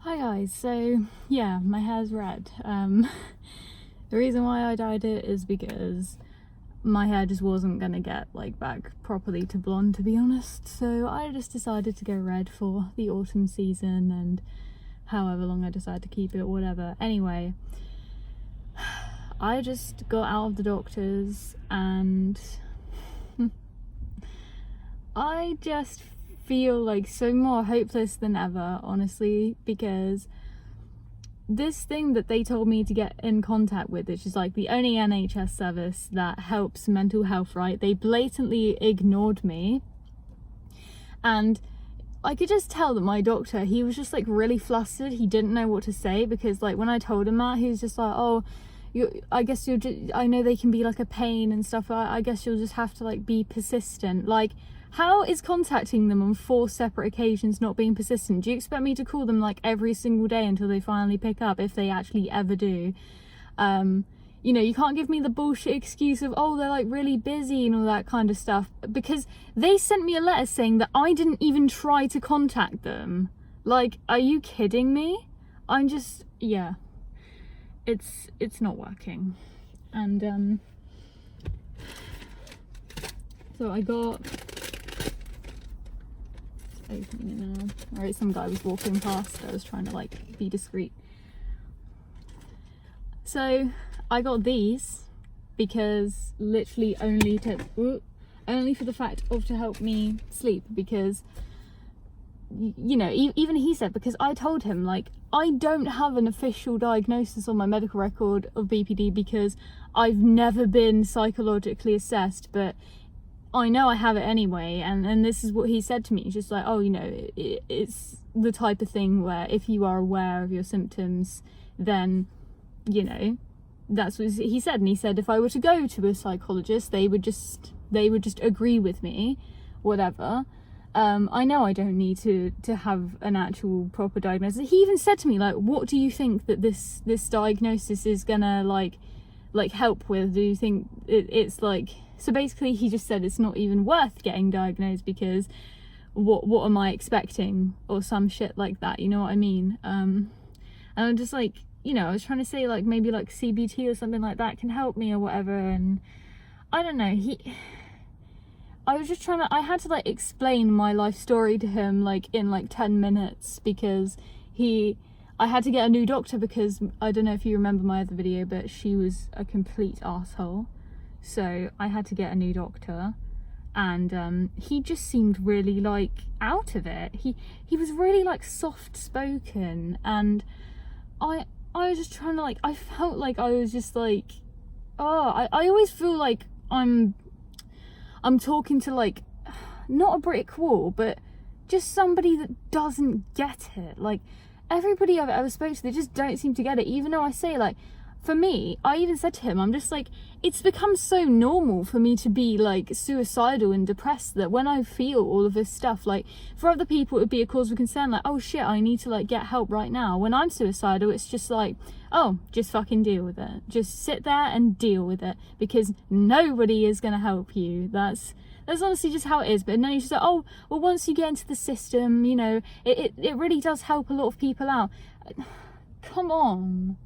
Hi guys, so yeah, my hair's red. The reason why I dyed it is because my hair just wasn't gonna get like back properly to blonde, to be honest. So I just decided to go red for the autumn season and however long I decide to keep it, whatever. Anyway, I just got out of the doctor's and I just feel like so more hopeless than ever, honestly, because this thing that they told me to get in contact with, which is like the only NHS service that helps mental health, right? They blatantly ignored me. And I could just tell that my doctor, he was just like really flustered. He didn't know what to say because like when I told him that, he was just like, oh, I guess you'll just, I know they can be like a pain and stuff. I guess you'll just have to like be persistent. Like, how is contacting them on 4 separate occasions not being persistent? Do you expect me to call them like every single day until they finally pick up, if they actually ever do? You know, you can't give me the bullshit excuse of, oh, they're like really busy and all that kind of stuff, because they sent me a letter saying that I didn't even try to contact them. Like, are you kidding me? I'm just, yeah, it's not working. And so I got, opening it now. Alright, some guy was walking past. I was trying to like be discreet. So I got these because literally only for the fact of to help me sleep, because you know, even he said, because I told him like I don't have an official diagnosis on my medical record of BPD because I've never been psychologically assessed, but I know I have it anyway, and this is what he said to me. He's just like, oh, you know, it's the type of thing where if you are aware of your symptoms, then, you know, that's what he said. And he said if I were to go to a psychologist, they would just agree with me, whatever. I know I don't need to have an actual proper diagnosis. He even said to me, like, what do you think that this diagnosis is gonna like help with? Do you think it's like... So basically he just said it's not even worth getting diagnosed because what am I expecting, or some shit like that, you know what I mean? And I'm just like, you know, I was trying to say like maybe like CBT or something like that can help me or whatever, and I don't know, I was just trying to, I had to like explain my life story to him like in like 10 minutes because I had to get a new doctor because I don't know if you remember my other video, but she was a complete asshole. So I had to get a new doctor, and he just seemed really like out of it. He was really like soft spoken, and I was just trying to like, I felt like I was just like, oh, I always feel like I'm talking to like not a brick wall, but just somebody that doesn't get it. Like everybody I've ever spoken to, they just don't seem to get it, even though I say like, for me, I even said to him, I'm just like, it's become so normal for me to be like suicidal and depressed that when I feel all of this stuff, like for other people it would be a cause for concern, like, oh shit, I need to like get help right now. When I'm suicidal, it's just like, oh, just fucking deal with it. Just sit there and deal with it, because nobody is gonna help you. That's honestly just how it is. But then you just like, oh, well, once you get into the system, you know, it really does help a lot of people out. Come on.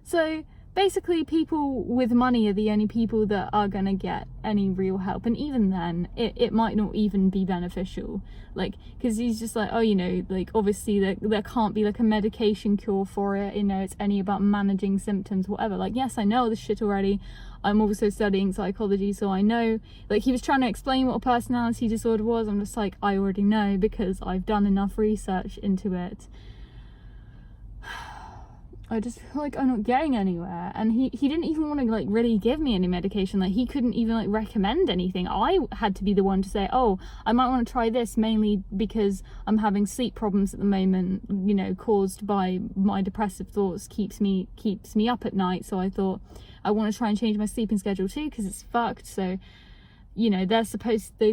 So basically people with money are the only people that are gonna get any real help, and even then it might not even be beneficial, like, because he's just like, oh, you know, like obviously there can't be like a medication cure for it, you know, it's only about managing symptoms, whatever. Like, yes, I know this shit already. I'm also studying psychology, so I know. Like, he was trying to explain what a personality disorder was. I'm just like, I already know because I've done enough research into it. I just feel like I'm not getting anywhere, and he didn't even want to like really give me any medication. Like, he couldn't even like recommend anything. I had to be the one to say, oh, I might want to try this, mainly because I'm having sleep problems at the moment, you know, caused by my depressive thoughts, keeps me up at night. So I thought I want to try and change my sleeping schedule too, because it's fucked. So, you know, those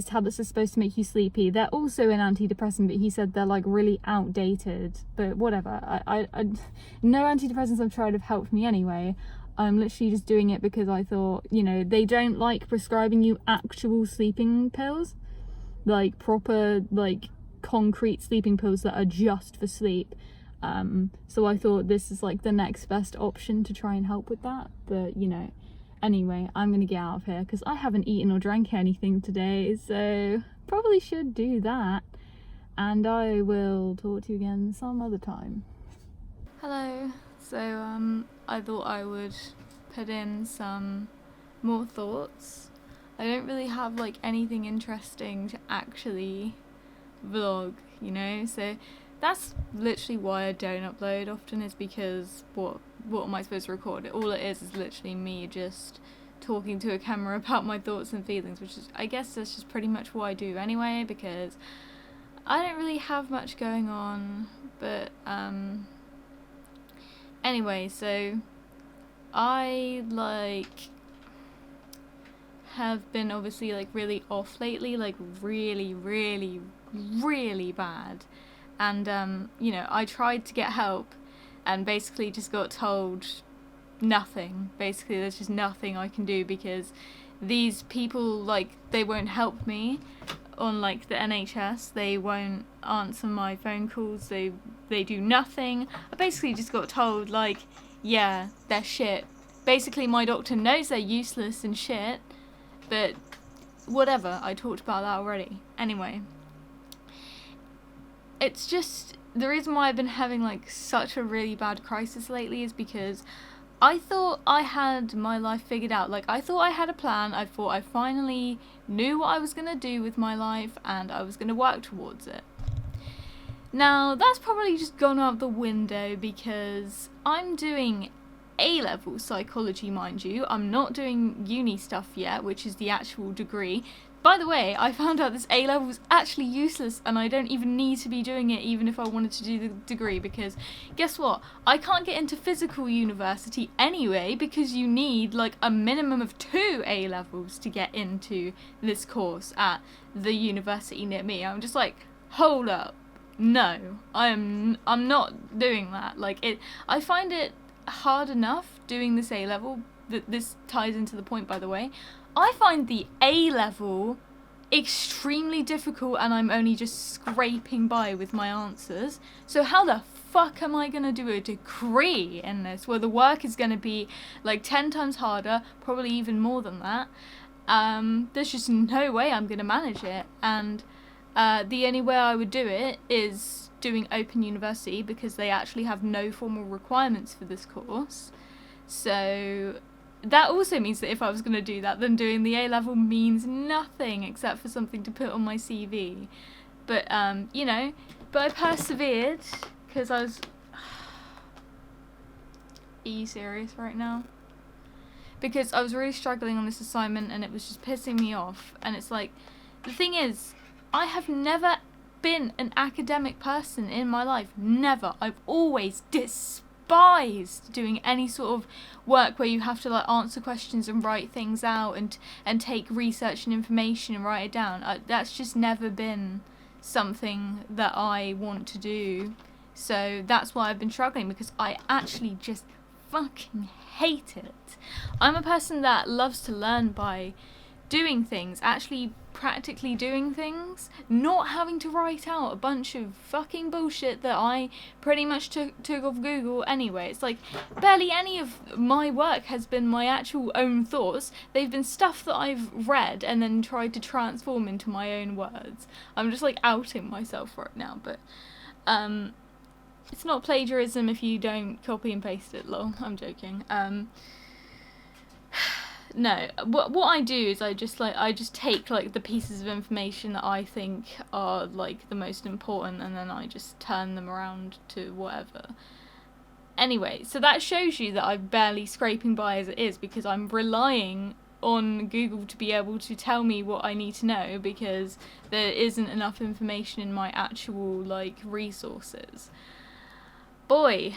tablets are supposed to make you sleepy. They're also an antidepressant, but he said they're like really outdated. But whatever, I no antidepressants I've tried have helped me anyway. I'm literally just doing it because I thought, you know, they don't like prescribing you actual sleeping pills, like proper like concrete sleeping pills that are just for sleep. So I thought this is like the next best option to try and help with that. But you know, anyway, I'm gonna get out of here because I haven't eaten or drank anything today, so probably should do that. And I will talk to you again some other time. Hello. So I thought I would put in some more thoughts. I don't really have like anything interesting to actually vlog, you know, so that's literally why I don't upload often, is because what am I supposed to record? All it is literally me just talking to a camera about my thoughts and feelings, which is, I guess that's just pretty much what I do anyway, because I don't really have much going on. But anyway, so I like have been obviously like really off lately, like really bad. And you know, I tried to get help and basically just got told nothing. Basically there's just nothing I can do because these people, like, they won't help me on like the NHS. They won't answer my phone calls. They do nothing. I basically just got told like, yeah, they're shit. Basically my doctor knows they're useless and shit, but whatever, I talked about that already. Anyway, it's just, the reason why I've been having like such a really bad crisis lately is because I thought I had my life figured out. Like, I thought I had a plan. I thought I finally knew what I was going to do with my life and I was going to work towards it. Now, that's probably just gone out the window because I'm doing A-level psychology, mind you. I'm not doing uni stuff yet, which is the actual degree. By the way, I found out this A-level was actually useless and I don't even need to be doing it even if I wanted to do the degree, because guess what? I can't get into physical university anyway because you need like a minimum of 2 A-levels to get into this course at the university near me. I'm just like, hold up. No, I'm not doing that. Like, I find it hard enough doing this A-level. This ties into the point, by the way. I find the A-level extremely difficult and I'm only just scraping by with my answers. So how the fuck am I going to do a degree in this where the work is going to be like 10 times harder, probably even more than that? There's just no way I'm going to manage it. And the only way I would do it is doing Open University because they actually have no formal requirements for this course. So that also means that if I was going to do that, then doing the A-level means nothing except for something to put on my CV. But, you know, but I persevered because I was... Are you serious right now? Because I was really struggling on this assignment and it was just pissing me off. And it's like, the thing is, I have never been an academic person in my life. Never. I've always despised doing any sort of work where you have to like answer questions and write things out and take research and information and write it down. That's just never been something that I want to do. So that's why I've been struggling, because I actually just fucking hate it. I'm a person that loves to learn by doing things, actually practically doing things, not having to write out a bunch of fucking bullshit that I pretty much took off Google anyway. It's like barely any of my work has been my actual own thoughts. They've been stuff that I've read and then tried to transform into my own words. I'm just like outing myself right now, but it's not plagiarism if you don't copy and paste it, lol. I'm joking. No, what I do is I just take like the pieces of information that I think are like the most important and then I just turn them around to whatever. Anyway, so that shows you that I'm barely scraping by as it is, because I'm relying on Google to be able to tell me what I need to know, because there isn't enough information in my actual like resources. Boy,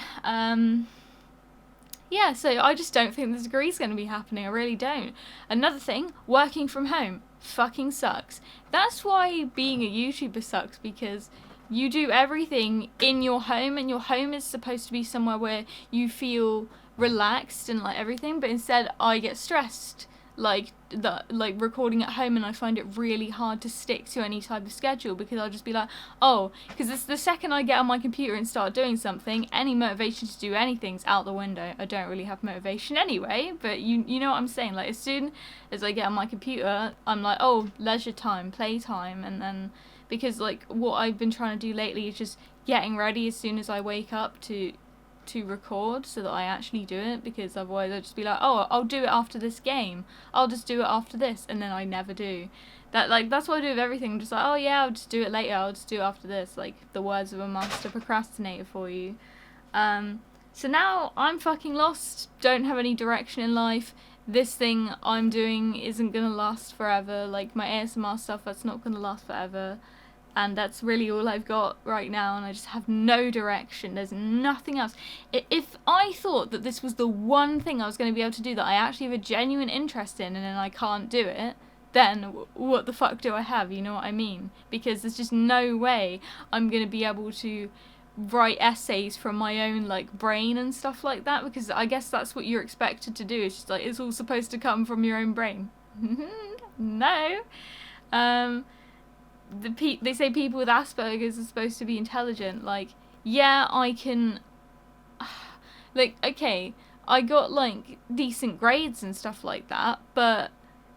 yeah, so I just don't think the degree's going to be happening. I really don't. Another thing, working from home fucking sucks. That's why being a YouTuber sucks, because you do everything in your home, and your home is supposed to be somewhere where you feel relaxed and like everything, but instead I get stressed like recording at home, and I find it really hard to stick to any type of schedule, because I'll just be like, oh, because it's the second I get on my computer and start doing something, any motivation to do anything's out the window. I don't really have motivation anyway, but you know what I'm saying, like as soon as I get on my computer, I'm like, oh, leisure time, play time. And then, because like what I've been trying to do lately is just getting ready as soon as I wake up to record, so that I actually do it, because otherwise I'll just be like, oh, I'll do it after this game, I'll just do it after this, and then I never do. That's what I do with everything. I'm just like, oh yeah, I'll just do it later, I'll just do it after this, like the words of a master procrastinator for you. So now I'm fucking lost, don't have any direction in life. This thing I'm doing isn't gonna last forever, like my ASMR stuff, that's not gonna last forever. And that's really all I've got right now, and I just have no direction. There's nothing else. If I thought that this was the one thing I was going to be able to do that I actually have a genuine interest in, and then I can't do it, then what the fuck do I have? You know what I mean? Because there's just no way I'm going to be able to write essays from my own like brain and stuff like that, because I guess that's what you're expected to do. It's just like, it's all supposed to come from your own brain. No. They say people with Asperger's are supposed to be intelligent. Like, yeah, I can, like, okay, I got like decent grades and stuff like that, but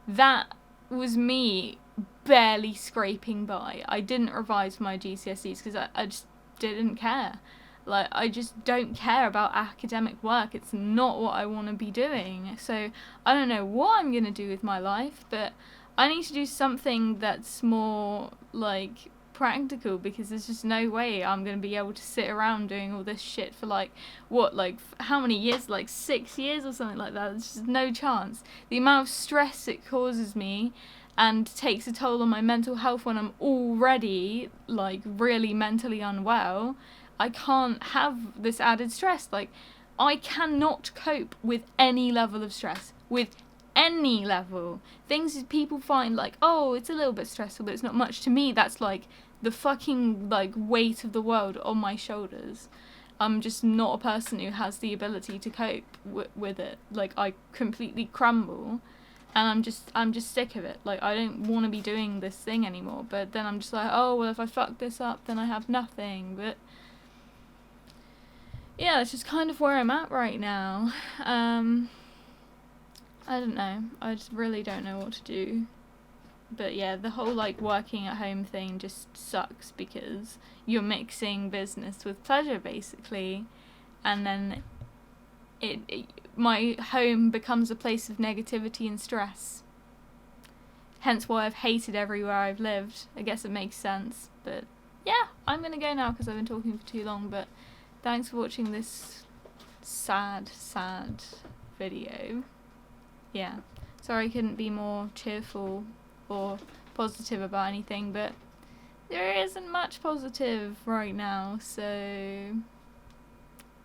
that was me barely scraping by. I didn't revise for my GCSEs because I just didn't care. Like, I just don't care about academic work. It's not what I want to be doing. So I don't know what I'm gonna do with my life, but I need to do something that's more like practical, because there's just no way I'm going to be able to sit around doing all this shit for like, what, like how many years, like 6 years or something like that. There's just no chance. The amount of stress it causes me and takes a toll on my mental health when I'm already like really mentally unwell. I can't have this added stress. Like, I cannot cope with any level of stress, with any level. Things that people find like, oh, it's a little bit stressful, but it's not much. To me, that's like the fucking like weight of the world on my shoulders. I'm just not a person who has the ability to cope with it. Like, I completely crumble, and I'm just sick of it. Like, I don't want to be doing this thing anymore. But then I'm just like, oh, well, if I fuck this up, then I have nothing. But yeah, that's just kind of where I'm at right now. I don't know. I just really don't know what to do. But yeah, the whole like working at home thing just sucks, because you're mixing business with pleasure basically, and then my home becomes a place of negativity and stress. Hence why I've hated everywhere I've lived. I guess it makes sense. But yeah, I'm gonna go now because I've been talking for too long. But thanks for watching this sad video. Yeah, sorry I couldn't be more cheerful or positive about anything, but there isn't much positive right now, so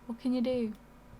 what can you do?